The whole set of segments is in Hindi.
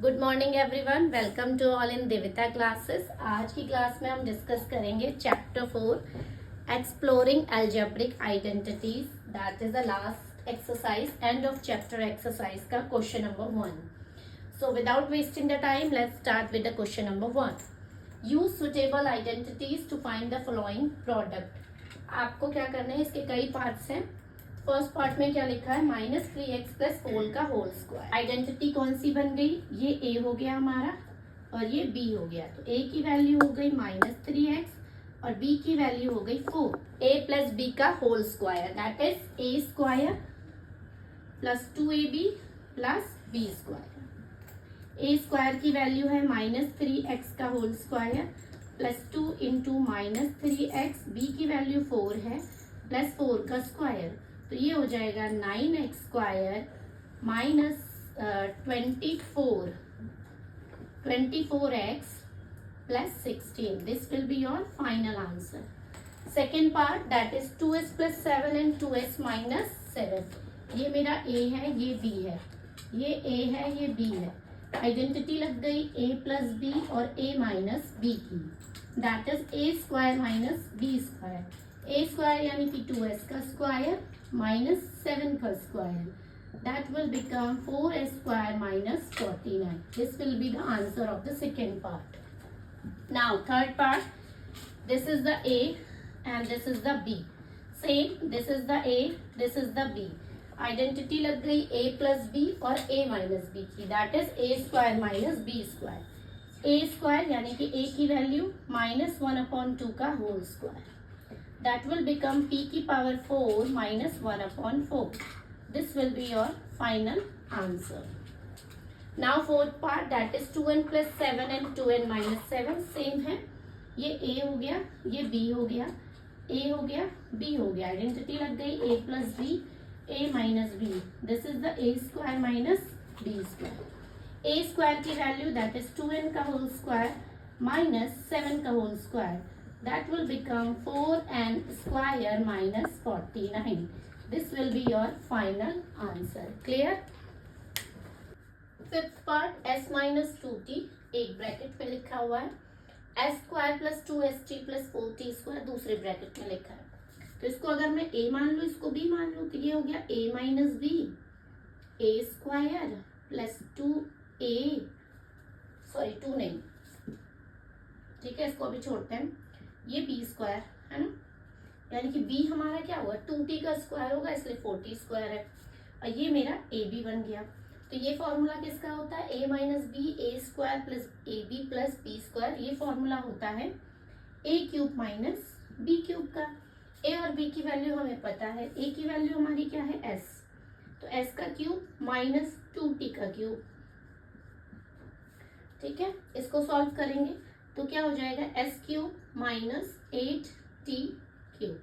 Good morning everyone, welcome to all in Devita classes. आज की क्लास में हम डिस्कस करेंगे chapter 4 exploring algebraic identities. That is the last exercise, end of chapter exercise का question number 1। So without wasting the time, let's start with the question number 1। Use suitable identities to find the following product. आपको क्या करना है, इसके कई पार्ट्स हैं। फर्स्ट पार्ट में क्या लिखा है, -3x प्लस 4 का होल स्क्वायर। आइडेंटिटी कौन सी बन गई, ये a हो गया हमारा और ये b हो गया। तो a की वैल्यू हो गई -3x और b की वैल्यू हो गई 4। a प्लस b का whole square, that is a square plus 2ab plus b square. a square की वैल्यू है -3x का whole square plus 2 into -3x, b की वैल्यू 4 है प्लस 4 का स्क्वायर, तो ये हो जाएगा 9x square minus 24x plus 16। This will be your final answer. Second part, that is 2s plus 7 and 2s minus 7। ये मेरा a है, ये b है, ये a है, ये b है। आइडेंटिटी लग गई a प्लस b और a माइनस b की, that is a square minus b square. a square यानी कि 2s का स्क्वायर माइनस 7 का square, that will become 4s square minus 49. This will be the answer of the second part. Now third part, this is the a and this is the b. Same, this is the a, this is the b. Identity लग गई a plus b और a minus b की, that is a square minus b square. a square यानी कि a की वैल्यू -1/2 का whole square, that will become p की power 4 minus 1/4. This will be your final answer. Now fourth part, that is 2n plus 7 and 2n minus 7. Same है, ये a हो गया, ये b हो गया, a हो गया, b हो गया। आइडेंटिटी लग गई a plus b, a minus b. This is the a square minus b square. a square की वैल्यू that is 2n का होल स्क्वायर minus 7 का whole square, that will become 4n square minus 49. This will be your final answer. Clear? Fifth part, s minus 2t, एक ब्रैकेट में लिखा हुआ है, s square plus 2st plus 4t square दूसरे ब्रैकेट में लिखा है। तो इसको अगर मैं a मान लूँ, इसको b मान लूँ, तो ये हो गया a minus b, a square plus 2a, sorry 2 नहीं, ठीक है, इसको अभी छोड़ते हैं। ये b स्क्वायर है ना, यानी कि b हमारा क्या हुआ, 2t का स्क्वायर होगा, इसलिए 4t स्क्वायर है, और ये मेरा a b बन गया। तो ये फॉर्मूला किसका होता है, a minus B, A square plus A B plus B square. ये फॉर्मूला होता है a cube minus b cube का। a और b की वैल्यू हमें पता है, a की वैल्यू हमारी क्या है s, तो s का क्यूब माइनस 2t का क्यूब, ठीक है। इसको सॉल्व करेंगे तो क्या हो जाएगा, s cube minus 8t cube.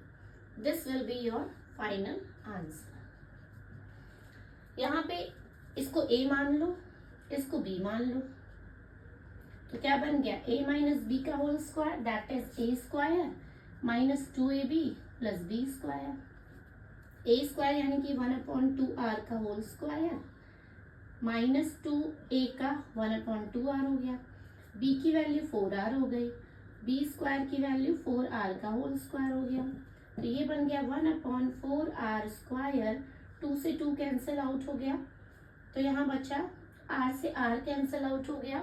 This will be your final answer. यहाँ पे इसको a मान लो, इसको b मान लो, तो क्या बन गया, a माइनस बी का whole square, that is a square minus 2ab plus b square. a square यानी कि 1/2r का होल स्क्वायर माइनस 2a का 1/2r हो गया। b की वैल्यू 4r हो गई, b स्क्वायर की वैल्यू 4r का होल स्क्वायर हो गया, तो ये बन गया 1/4r स्क्वायर। 2 से 2 कैंसिल आउट हो गया, तो यहाँ बचा r से r कैंसिल आउट हो गया,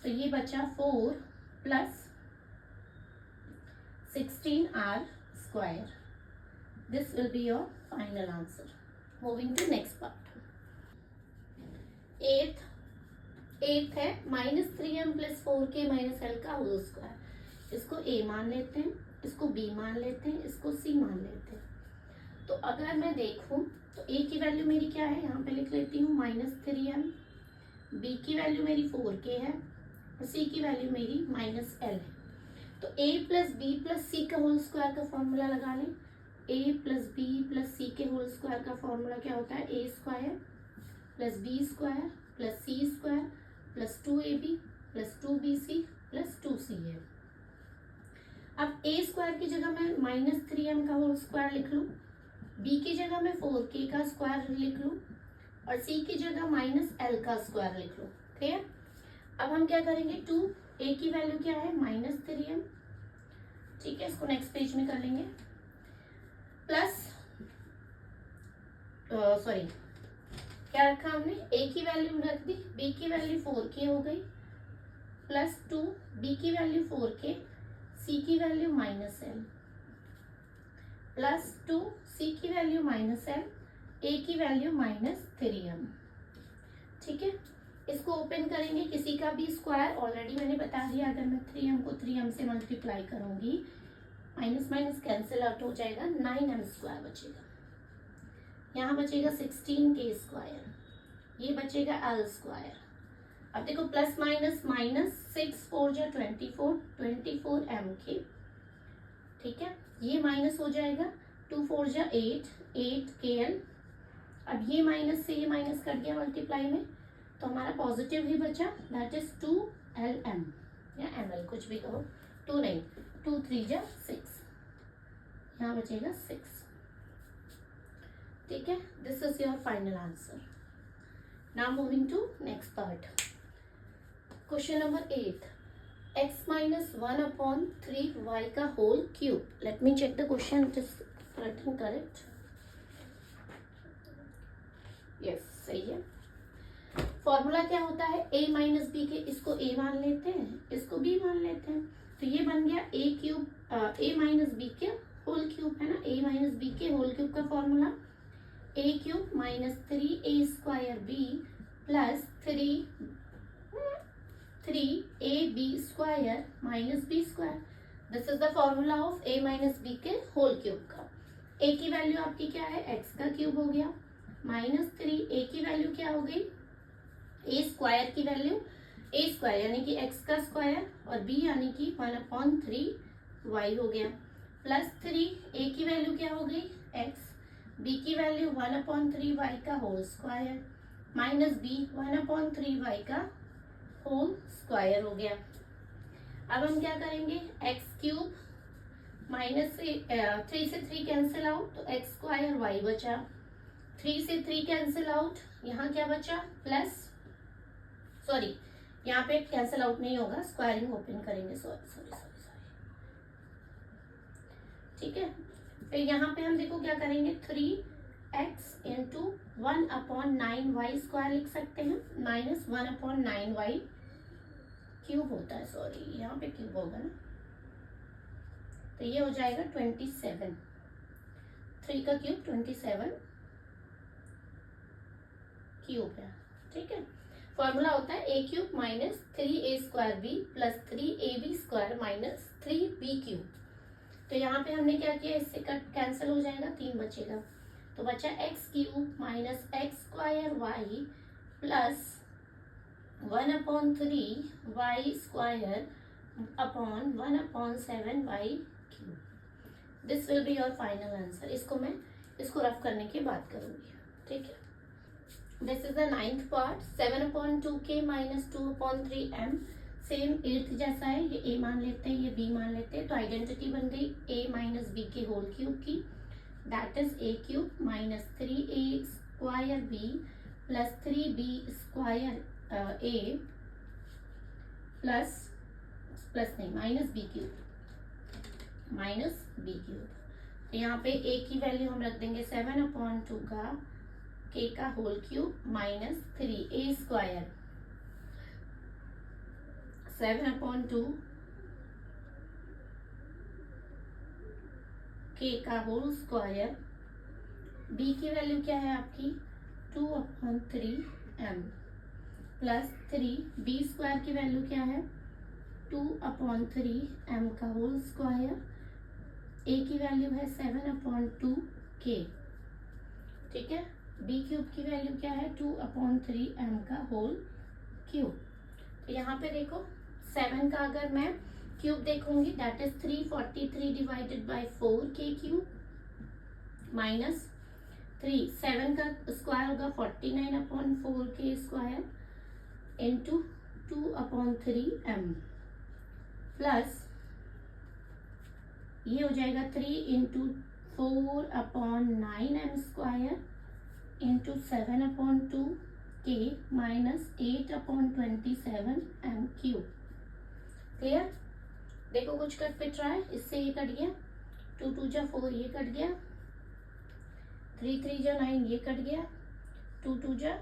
तो ये बचा 4 plus 16r square. This will be your final answer. Moving to next part. Eighth है -3m plus 4k minus l का होल स्क्वायर। इसको a मान लेते हैं, इसको b मान लेते हैं, इसको c मान लेते हैं। तो अगर मैं देखूं तो a की वैल्यू मेरी क्या है, यहाँ पे लिख लेती हूँ -3m, b की वैल्यू मेरी 4k है और c की वैल्यू मेरी -l है। तो a plus B plus C का होल स्क्वायर का फॉर्मूला लगा लें। a plus B plus C के होल स्क्वायर का फॉर्मूला क्या होता है, a square plus B square plus C square plus 2ab plus 2bc plus 2c है। अब a स्क्वायर की जगह मैं -3m का होल स्क्वायर लिख लूँ, b की जगह मैं 4k का स्क्वायर लिख लूँ और c की जगह -l का स्क्वायर लिख लूँ, क्लियर। अब हम क्या करेंगे, 2a की वैल्यू क्या है -3m, ठीक है, इसको नेक्स्ट पेज में कर लेंगे। प्लस सॉरी क्या रखा हमने, a की वैल्यू रख दी, b की वैल्यू 4k हो गई, प्लस 2 b की वैल्यू 4k, c की वैल्यू -l, प्लस 2 c की वैल्यू -l, a की वैल्यू -3m, ठीक है। इसको ओपन करेंगे, किसी का भी स्क्वायर ऑलरेडी मैंने बता दिया, अगर मैं 3m को 3m से मल्टीप्लाई करूंगी, माइनस माइनस कैंसिल आउट हो जाएगा, 9m स्क्वायर बचेगा, यहाँ बचेगा 16k स्क्वायर, ये बचेगा l स्क्वायर। अब देखो प्लस माइनस माइनस, 6 4 जा 24, 24m, ठीक है, ये माइनस हो जाएगा, 2 4 जा 8, 8kl। अब ये माइनस से ये माइनस कट गया मल्टीप्लाई में, तो हमारा पॉजिटिव ही बचा, दैट इज 2lm या ml, कुछ भी कहो, 2 नहीं, 2 3 जा 6, यहाँ बचेगा 6, ठीक है। This is your final answer. Now moving to next part, question number 8, x minus 1/3y का whole cube. Let me check the question, it is written correct, yes सही है। फॉर्मूला क्या होता है, a माइनस बी के, इसको a मान लेते हैं, इसको b मान लेते हैं, तो ये बन गया a cube, a minus B के होल क्यूब है ना, a माइनस बी के होल क्यूब का formula a cube minus 3a² b plus 3ab² minus b²। This is the formula of a minus B के होल क्यूब का। a की वैल्यू आपकी क्या है, x का क्यूब हो गया, माइनस 3a की वैल्यू क्या हो गई, a² की वैल्यू a² यानी कि x का स्क्वायर, और b यानी कि 1/3y हो गया, प्लस 3a की वैल्यू क्या हो गई x, b की वैल्यू 1/3y का whole square, minus b 1/3y का होल स्क्वायर हो गया। अब हम क्या करेंगे, x क्यूब माइनस से 3 से 3 कैंसिल आउट, तो x² y बचा, 3 से 3 कैंसिल आउट, यहाँ क्या बचा प्लस, सॉरी यहाँ पे कैंसिल आउट नहीं होगा, स्क्वायरिंग ओपन करेंगे, सॉरी, ठीक है। फिर यहाँ पे हम देखो क्या करेंगे, 3x इंटू 1/9y² लिख सकते हैं, माइनस 1/9y क्यूब होता है, सॉरी यहाँ पे क्यूब होगा ना, तो ये हो जाएगा 27, 3 का क्यूब 27 क्यूब है, ठीक है। फॉर्मूला होता है a cube minus 3a² b plus 3ab² minus 3b cube. तो यहाँ पे हमने क्या किया, इससे कट कैंसिल हो जाएगा, 3 बचेगा, तो बचा x cube minus x² y plus 1/3y² upon 1/7y cube. This will be your final answer. इसको रफ करने की बात करूंगी, ठीक है। This is the 9th part, 7/2k minus 2/3m, same 8th जैसा है, ये a मान लेते हैं, ये b मान लेते हैं, तो आइडेंटिटी बन गई a माइनस b के होल क्यूब की, that is a cube minus 3a² b plus 3b² a plus नहीं माइनस b क्यूब। तो यहाँ पे a की वैल्यू हम रख देंगे 7/2 का k का whole cube minus 3a², 7/2 k का होल स्क्वायर, b की वैल्यू क्या है आपकी 2/3m प्लस 3b² की वैल्यू क्या है 2/3m का होल स्क्वायर, a की वैल्यू है 7/2k, ठीक है। b क्यूब की वैल्यू क्या है 2/3m का होल क्यूब। तो यहाँ पे देखो 7 का अगर मैं क्यूब देखूंगी, that is 343 divided by 4k cube minus 7 का स्क्वायर होगा 49/4k² इंटू 2/3m प्लस ये हो जाएगा 3 into 4/9m² into 7/2 k minus 8/27 m cube. Clear? देखो कुछ कट पिट रहा है, इससे ये कट गया, 2 2 जा 4 ये कट गया, 3 3 जा 9 ये कट गया, 2 2 जा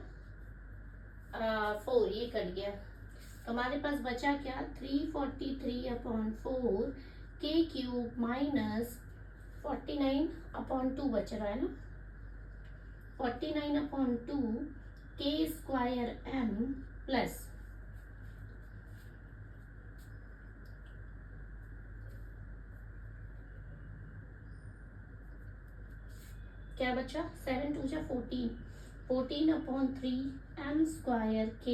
4 ये कट गया। तो हमारे पास बचा क्या, 343/4 k क्यूब माइनस 49/2 बच रहा है ना, 49/2 k स्क्वायर m प्लस क्या बचा, 7 2 जा 14, 14/3 m square k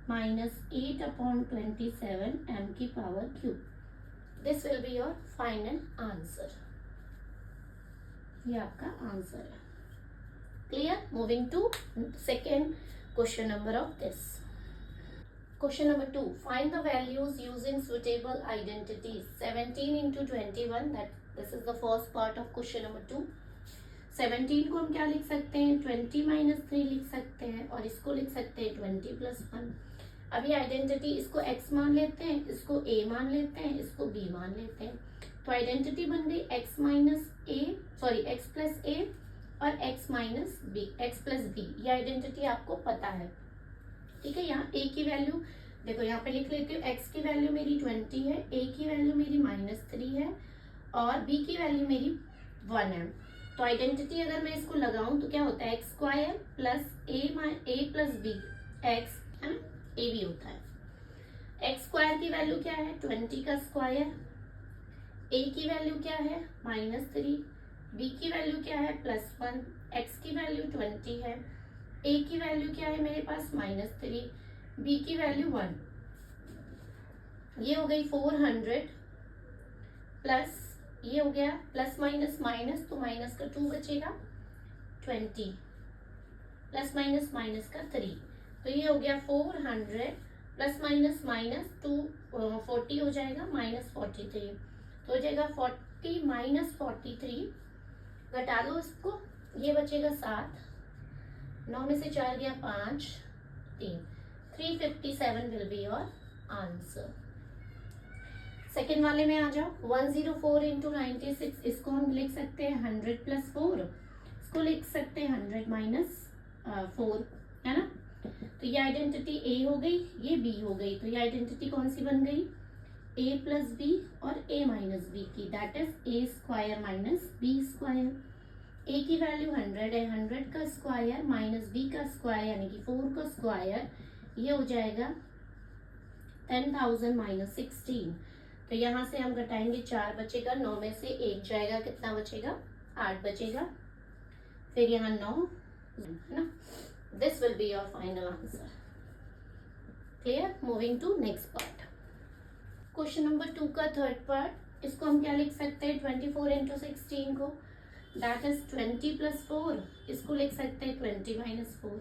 minus 8/27 m की power cube. This will be your final answer. ये आपका आंसर है। Clear? Moving to second question number of this. Question number 2. Find the values using suitable identities. 17 into 21. This is the first part of question number 2. 17 को हम क्या लिख सकते हैं, 20 माइनस 3 लिख सकते हैं, और इसको लिख सकते हैं 20 प्लस 1। अभी आइडेंटिटी, इसको x मान लेते हैं, इसको a मान लेते हैं, इसको b मान लेते हैं। तो आइडेंटिटी बन गई x minus a, sorry x plus a और x minus b, x plus b। ये आइडेंटिटी आपको पता है, ठीक है। यहाँ a की वैल्यू देखो, यहाँ पे लिख लेती हूँ, x की वैल्यू मेरी 20 है, a की वैल्यू मेरी -3 है और b की वैल्यू मेरी 1 है। तो आइडेंटिटी अगर मैं इसको लगाऊं तो क्या होता है, X square plus a plus B, X है ना, ए भी होता है। एक्स स्क्वायर की वैल्यू क्या है, 20 का स्क्वायर, a की वैल्यू क्या है -3, b की वैल्यू क्या है +1, x की वैल्यू 20 है, a की वैल्यू क्या है मेरे पास -3, b की वैल्यू 1। ये हो गई 400 प्लस, ये हो गया प्लस माइनस माइनस, तो माइनस का 2 बचेगा, 20 प्लस माइनस माइनस का 3, तो ये हो गया 400 प्लस माइनस माइनस 2 40 हो जाएगा, -43, तो हो जाएगा 40 माइनस 43, घटा दो इसको, ये बचेगा 7, 9 में से 4 गया 5, 3, 357 will be your answer. Second वाले में आ जाओ, 104 इंटू 96, इसको हम लिख सकते हैं 100 प्लस 4, इसको लिख सकते हैं 100 माइनस 4, है ना। तो ये आइडेंटिटी a हो गई, ये b हो गई, तो ये आइडेंटिटी कौन सी बन गई, a प्लस बी और a माइनस बी की, that is a square minus b square. a की वैल्यू 100 है, 100 का स्क्वायर माइनस b का स्क्वायर यानी कि 4 का स्क्वायर, ये हो जाएगा 10,000 माइनस 16। तो यहाँ से हम घटाएंगे, 4 बचेगा, 9 में से 1 जाएगा, कितना बचेगा, 8 बचेगा, फिर यहाँ 9 है ना। This will be your final answer. Clear? Moving to next part, question number 2 का थर्ड पार्ट। इसको हम क्या लिख सकते हैं, 24 इंटू 16 को, दैट इज 20 प्लस 4, इसको लिख सकते हैं 20 माइनस 4।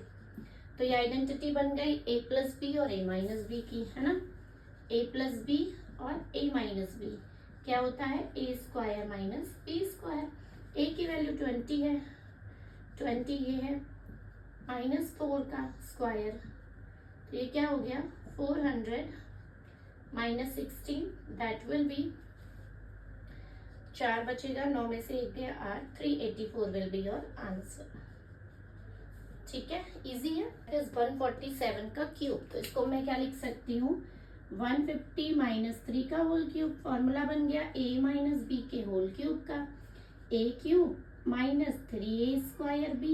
तो ये आइडेंटिटी बन गई a प्लस बी और a माइनस बी की, है ना। a प्लस बी और a माइनस बी क्या होता है, a square minus b square. a की वैल्यू 20 है, 20 ये है, -4 का स्क्वायर, तो ये क्या हो गया 400 माइनस 16, दैट विल बी, 4 बचेगा, 9 में से 1 गया 8, 384 विल बी योर आंसर। ठीक है, इजी है। इज 147 का क्यूब, तो इसको मैं क्या लिख सकती हूँ, 150 माइनस 3 का होल क्यूब, फॉर्मूला बन गया a माइनस बी के होल क्यूब का, a cube minus 3a square b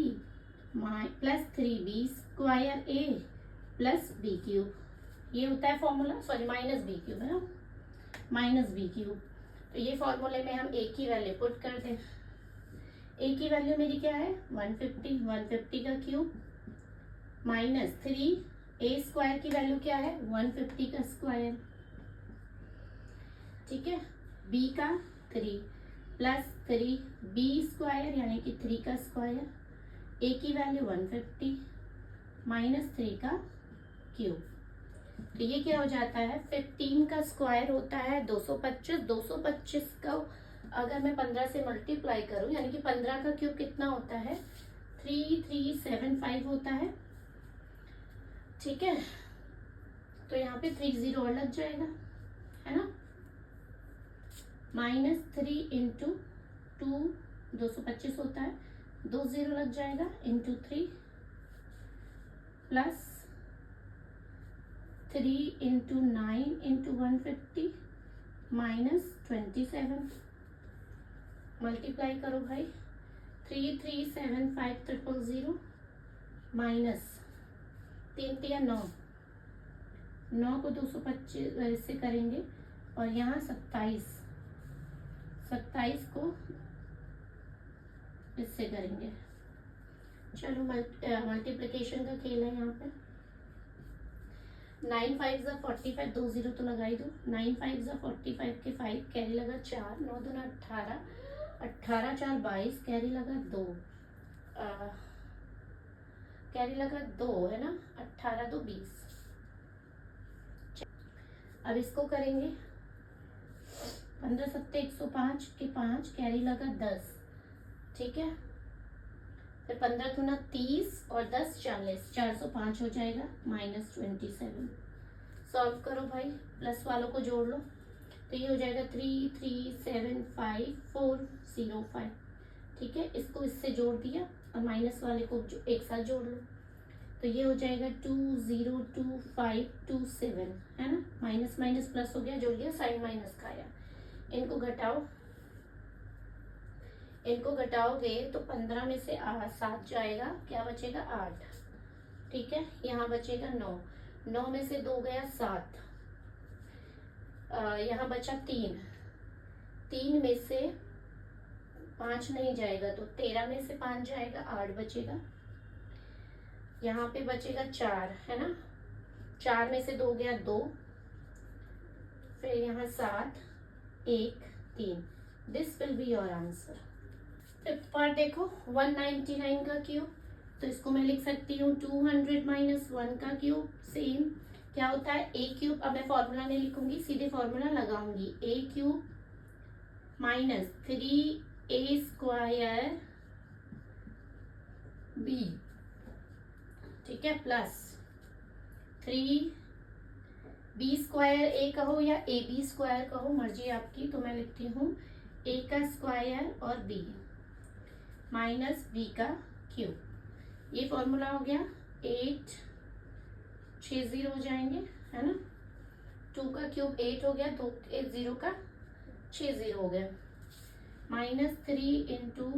plus 3b square a plus b cube, ये होता है formula, sorry minus b cube है ना, माइनस b क्यूब। तो ये फॉर्मूले में हम a की वैल्यू पुट कर दें, a की वैल्यू मेरी क्या है 150, 150 का क्यूब माइनस 3, a स्क्वायर की वैल्यू क्या है 150 का स्क्वायर, ठीक है, b का 3 प्लस 3b स्क्वायर यानी कि 3 का स्क्वायर, a की वैल्यू 150 माइनस 3 का क्यूब। तो ये क्या हो जाता है, 15 का स्क्वायर होता है 225, 225 का अगर मैं 15 से मल्टीप्लाई करूं यानी कि 15 का क्यूब कितना होता है 3375 होता है, ठीक है, तो यहाँ पे 3 0 और लग जाएगा, है ना। -3 इंटू 2 225 होता है, 2 0 लग जाएगा, into 3 plus 3 into 9 into 150 -27। Multiply करो भाई, 3375000 माइनस 3 3 9, 9 को 225 से करेंगे, और यहाँ 27 को इससे करेंगे। चलो मल्टीप्लिकेशन का खेल है यहाँ पे। 9 5 45, 2 0 तो लगा ही दो। 9 5 45 के 5, कैरी लगा 4, 9 2 18, 18 4 22, कैरी लगा 2, कैरी लगा 2, है ना, 18 2 20। अब इसको करेंगे, 15 7 105 के 5, कैरी लगा 10, ठीक है। फिर 15 दूना 30 और 10 40, 405 हो जाएगा, -27। सॉल्व करो भाई, प्लस वालों को जोड़ लो, तो ये हो जाएगा 3375405, ठीक है। इसको इससे जोड़ दिया और माइनस वाले को एक साथ जोड़ लो, तो ये हो जाएगा 202527, है ना। माइनस माइनस प्लस हो गया, जोड़ लिया, साइन माइनस का आया। इनको घटाओ, इनको घटाओगे तो 15 में से 7 जाएगा, क्या बचेगा 8, ठीक है। यहाँ बचेगा 9, 9 में से 2 गया 7, यहाँ बचा 3, 3 में से 5 नहीं जाएगा, तो 13 में से 5 जाएगा, 8 बचेगा। यहाँ पे बचेगा 4, है ना, 4 में से 2 गया 2, फिर यहाँ 7 1 3। This will be your answer. Fifth part देखो, 199 का क्यूब, तो इसको मैं लिख सकती हूँ 200 - 1 का क्यूब। सेम क्या होता है, ए क्यूब। अब मैं फॉर्मूला नहीं लिखूंगी, सीधे फॉर्मूला लगाऊंगी, ए क्यूब -3a² बी, ठीक है, प्लस 3b² ए कहो या ab² कहो, मर्जी आपकी। तो मैं लिखती हूँ a का स्क्वायर और b माइनस b का क्यूब। ये फॉर्मूला हो गया, 8 6 0 हो जाएंगे, है ना। 2 का क्यूब 8 हो गया, 2 1 0 का 6 0 हो गया, -3 इंटू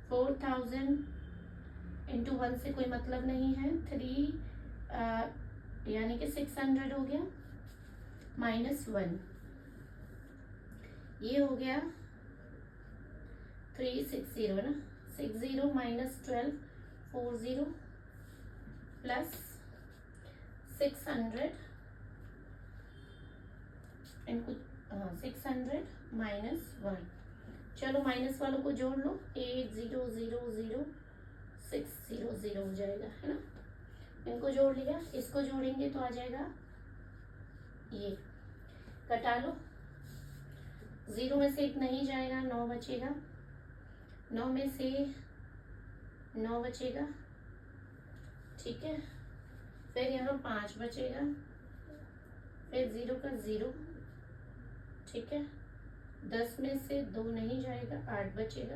4000 इंटू 1 से कोई मतलब नहीं है, 3 यानी कि 600 हो गया, -1। ये हो गया 360, है ना, 60 -12 40 प्लस 600 इनको 600 -1। चलो माइनस वालों को जोड़ लो, 8000 हो जाएगा, है ना। इनको जोड़ लिया, इसको जोड़ेंगे तो आ जाएगा, ये घटा लो, 0 में से 1 नहीं जाएगा, 9 बचेगा, 9 में से 9 बचेगा, ठीक है। फिर यहाँ 5 बचेगा, फिर 0 का 0, ठीक है। 10 में से 2 नहीं जाएगा, 8 बचेगा,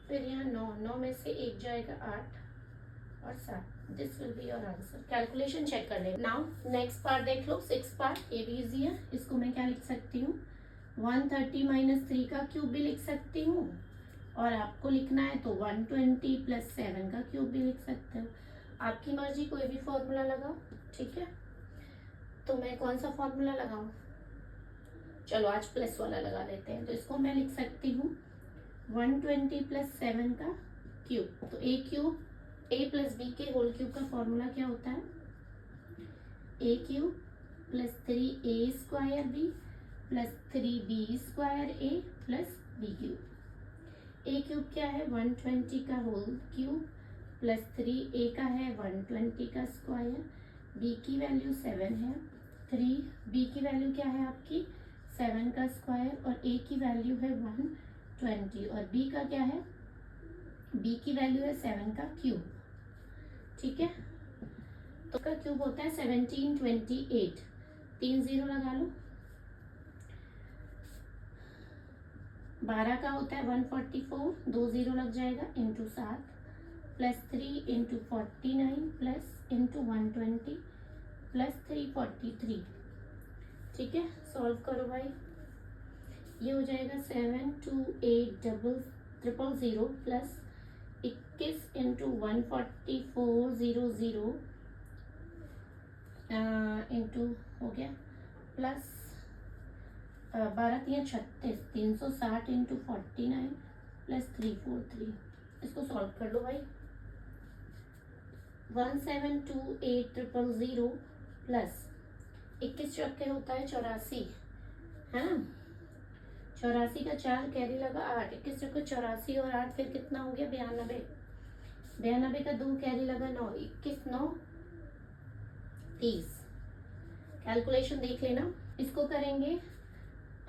फिर यहाँ 9, 9 में से 1 जाएगा, 8 और 7। This will be your answer. Calculation check कर ले। नाउ नेक्स्ट पार्ट देख लो, 6 पार्ट, ये भी इजी है। इसको मैं क्या लिख सकती हूँ, 130 - 3 का क्यूब भी लिख सकती हूँ, और आपको लिखना है तो 120 + 7 का क्यूब भी लिख सकते हो, आपकी मर्जी, कोई भी फॉर्मूला लगाओ, ठीक है। तो मैं कौन सा फॉर्मूला लगाऊं, चलो आज प्लस वाला लगा लेते हैं। तो इसको मैं लिख सकती हूँ 120 + 7 का क्यूब। तो a क्यूब, a + b के होल क्यूब का फॉर्मूला क्या होता है, a cube + 3a² b + 3b² a + b cube. a cube क्या है, 120 का होल क्यूब प्लस 3a का है 120 का स्क्वायर, b की वैल्यू 7 है, 3b की वैल्यू क्या है आपकी 7 का स्क्वायर, और a की वैल्यू है 120, और b का क्या है, b की वैल्यू है 7 का क्यूब, ठीक है। तो का क्यूब होता है 1728, 3 0 लगा लो। 12 का होता है 144, 2 0 लग जाएगा, into 7 plus 3 into 49 plus into 120 plus 343। ठीक है, सॉल्व करो भाई। ये हो जाएगा 72800 प्लस 21 इंटू 14400 इंटू हो गया प्लस 12 3 36, 360 इंटू 49 प्लस 343। इसको सॉल्व कर लो भाई। 1728000 प्लस 21 चौके होता है 84, है ना। 84 का 4 कैरी लगा 8, 21 चौके 84 और 8 फिर कितना हो गया 92, 92 का 2 कैरी लगा 9, 21 9 30। कैलकुलेशन देख लेना। इसको करेंगे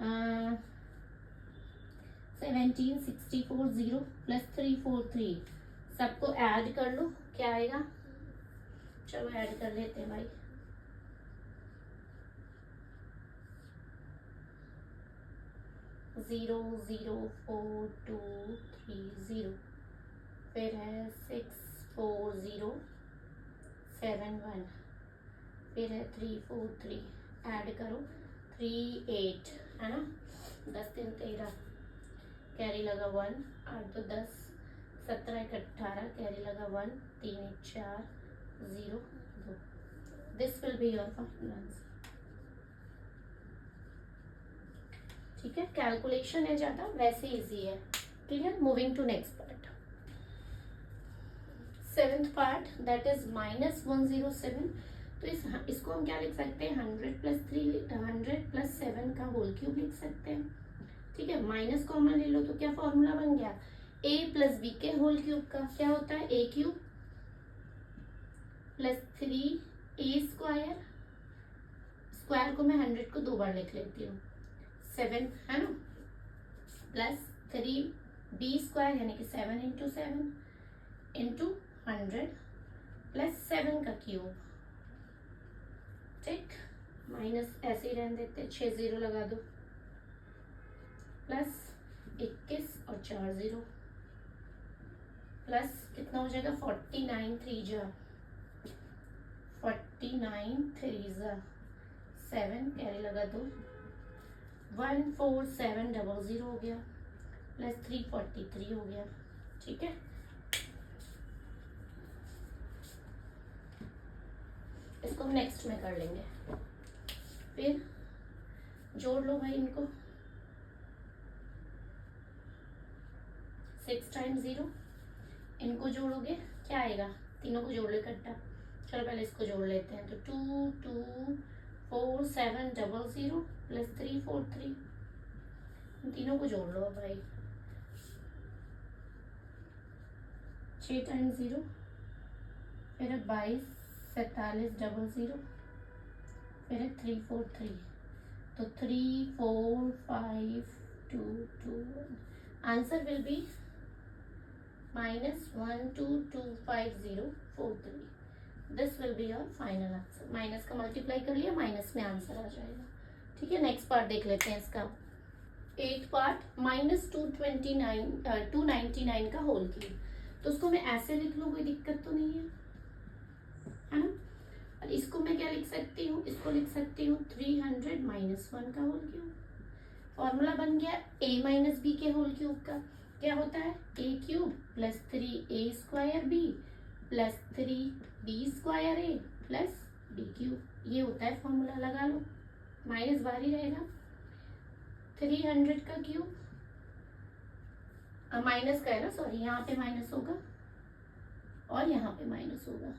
17640 प्लस 343, सबको ऐड कर लो, क्या आएगा। चलो ऐड कर लेते हैं भाई। 0042230, फिर है 64071, फिर है 343, ऐड करो 38, है ना। 10 3 13, कैरी लगा 1, 8 2 10, 17 1 18, कैरी लगा 1, 3 1 4 0 2। This will be your final answer. ठीक है, कैलकुलेशन है ज्यादा, वैसे इजी है। Clear, moving to next part. 7th part that is -107। तो इसको हम क्या लिख सकते हैं, 100 प्लस 7 का होल क्यूब लिख सकते हैं। ठीक है, माइनस कॉमन ले लो तो क्या फॉर्मूला बन गया, a प्लस बी के होल क्यूब का क्या होता है, a cube plus 3a square, square को मैं 100 को 2 बार लिख लेती हूँ, 7 है ना, प्लस 3b स्क्वायर यानी कि 7 इंटू 7 इंटू 100 प्लस 7 का क्यूब। ठीक, माइनस ऐसे ही रहने देते, 6 0 लगा दो, प्लस 21 और 4 0 प्लस कितना हो जाएगा 49 3 जा 49 3 जा 7, कैरी लगा दो, 14700 हो गया प्लस 343 हो गया। ठीक है, इसको हम नेक्स्ट में कर लेंगे। फिर जोड़ लो भाई इनको, 6 टाइम्स 0, इनको जोड़ोगे क्या आएगा, तीनों को जोड़ लो इकट्ठा। चलो पहले इसको जोड़ लेते हैं, तो 22470 प्लस 343, तीनों को जोड़ लो भाई। 6 टाइम्स 0, फिर 22 4700, फिर 343, तो 34522, answer will be -122543। This will be your final answer. Minus का मल्टीप्लाई कर लिया, माइनस में आंसर आ जाएगा। ठीक है, नेक्स्ट पार्ट देख लेते हैं इसका। 8th पार्ट -299 का होल क्यूब। तो उसको मैं ऐसे लिख लूँ, कोई दिक्कत तो नहीं है ना। और इसको मैं क्या लिख सकती हूँ, इसको लिख सकती हूँ 300 -1 का होल क्यूब। फॉर्मूला बन गया a माइनस बी के होल क्यूब का, क्या होता है a cube plus 3a square b plus 3b square a plus b cube. ये होता है फॉर्मूला, लगा लो, माइनस बाहर ही रहेगा। 300 का क्यूब माइनस का है ना, सॉरी, यहाँ पे माइनस होगा और यहाँ पे माइनस होगा।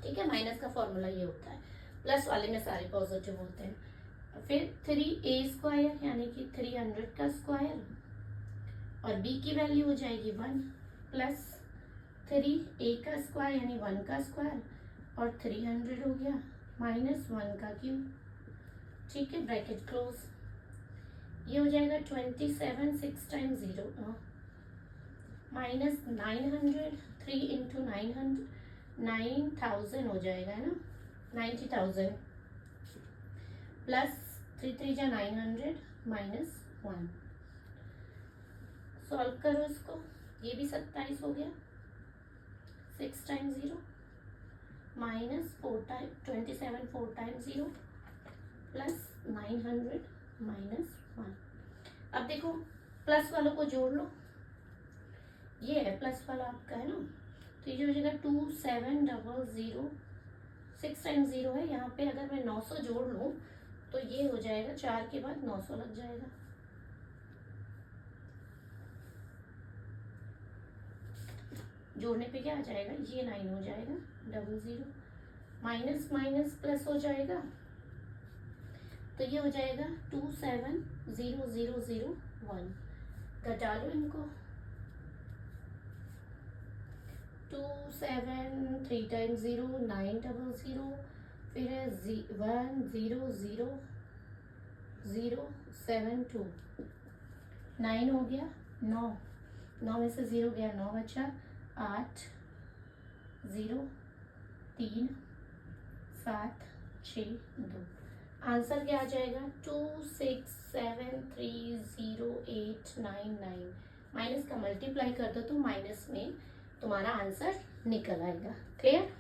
ठीक है, माइनस का फॉर्मूला ये होता है, प्लस वाले में सारे पॉजिटिव होते हैं। फिर 3a स्क्वायर यानी कि 300 का स्क्वायर और b की वैल्यू हो जाएगी 1 प्लस 3a का स्क्वायर यानी 1 का स्क्वायर और 300 हो गया माइनस 1 का क्यूब। ठीक है, ब्रैकेट क्लोज। ये हो जाएगा 27 6 टाइम्स 0 माइनस 900, 3 इंटू 900 9000 हो जाएगा, है ना, 90,000 प्लस 3 3 जा 900 माइनस 1। सॉल्व करो इसको, ये भी 27 हो गया, 6 times 0 minus 4 time 27 4 times 0 plus 900 minus 1। अब देखो प्लस वालों को जोड़ लो, ये है प्लस वाला आपका, है ना, तो ये हो जाएगा 2700। 6 टाइम्स 0 है, यहाँ पे अगर मैं 900 जोड़ लूँ तो ये हो जाएगा 4 के बाद 900 लग जाएगा। जोड़ने पे क्या आ जाएगा, ये 9 हो जाएगा, 00 माइनस माइनस प्लस हो जाएगा, तो ये हो जाएगा 27001। घटा लो इनको, 27 3 टाइम्स 0 900, फिर है 100072, 9 हो गया, 9 में से 0 गया, 9 बचा, 8 0 3 7 6 2। आंसर क्या आ जाएगा, 2673089 माइनस का मल्टीप्लाई कर दो तो माइनस में तुम्हारा आंसर निकल आएगा। क्लियर।